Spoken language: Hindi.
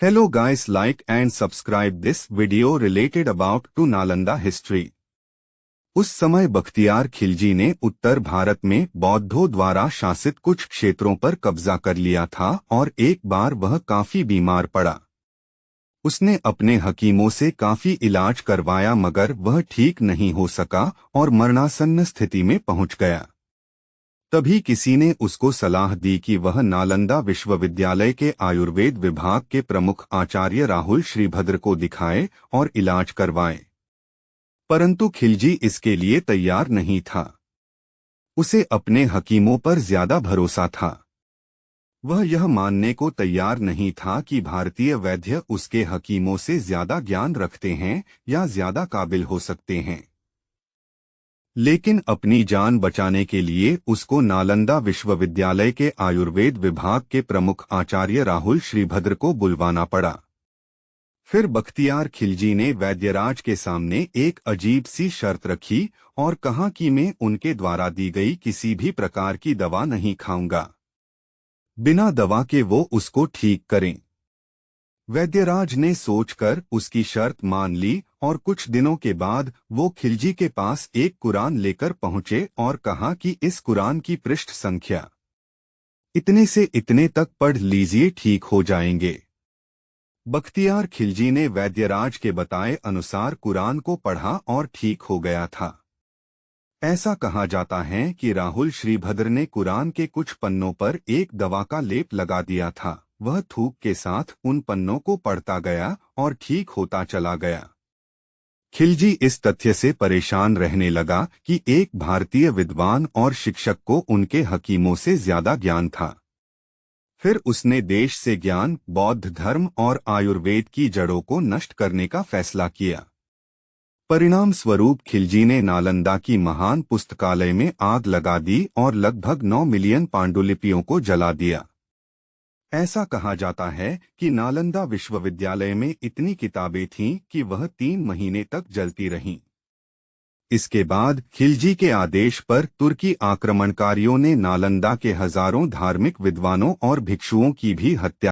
Hello guys, like and subscribe this video related about to Nalanda history. उस समय बख्तियार खिलजी ने उत्तर भारत में बौद्धों द्वारा शासित कुछ क्षेत्रों पर कब्जा कर लिया था और एक बार वह काफी बीमार पड़ा। उसने अपने हकीमों से काफी इलाज करवाया मगर वह ठीक नहीं हो सका और मरणासन्न स्थिति में पहुंच गया। तभी किसी ने उसको सलाह दी कि वह नालंदा विश्वविद्यालय के आयुर्वेद विभाग के प्रमुख आचार्य राहुल श्रीभद्र को दिखाए और इलाज करवाए। परंतु खिलजी इसके लिए तैयार नहीं था। उसे अपने हकीमों पर ज्यादा भरोसा था। वह यह मानने को तैयार नहीं था कि भारतीय वैद्य उसके हकीमों से ज्यादा ज्ञान रखते हैं या ज्यादा काबिल हो सकते हैं। लेकिन अपनी जान बचाने के लिए उसको नालंदा विश्वविद्यालय के आयुर्वेद विभाग के प्रमुख आचार्य राहुल श्रीभद्र को बुलवाना पड़ा। फिर बख्तियार खिलजी ने वैद्यराज के सामने एक अजीब सी शर्त रखी और कहा कि मैं उनके द्वारा दी गई किसी भी प्रकार की दवा नहीं खाऊंगा, बिना दवा के वो उसको ठीक करें। वैद्यराज ने सोचकर उसकी शर्त मान ली और कुछ दिनों के बाद वो खिलजी के पास एक कुरान लेकर पहुंचे और कहा कि इस कुरान की पृष्ठ संख्या इतने से इतने तक पढ़ लीजिए, ठीक हो जाएंगे। बख्तियार खिलजी ने वैद्यराज के बताए अनुसार कुरान को पढ़ा और ठीक हो गया था। ऐसा कहा जाता है कि राहुल श्रीभद्र ने कुरान के कुछ पन्नों पर एक दवा का लेप लगा दिया था। वह थूक के साथ उन पन्नों को पढ़ता गया और ठीक होता चला गया। खिलजी इस तथ्य से परेशान रहने लगा कि एक भारतीय विद्वान और शिक्षक को उनके हकीमों से ज्यादा ज्ञान था। फिर उसने देश से ज्ञान, बौद्ध धर्म और आयुर्वेद की जड़ों को नष्ट करने का फैसला किया। परिणाम स्वरूप खिलजी ने नालंदा की महान पुस्तकालय में आग लगा दी और लगभग 9 मिलियन पांडुलिपियों को जला दिया। ऐसा कहा जाता है कि नालंदा विश्वविद्यालय में इतनी किताबें थीं कि वह 3 महीने तक जलती रहीं। इसके बाद खिलजी के आदेश पर तुर्की आक्रमणकारियों ने नालंदा के हजारों धार्मिक विद्वानों और भिक्षुओं की भी हत्या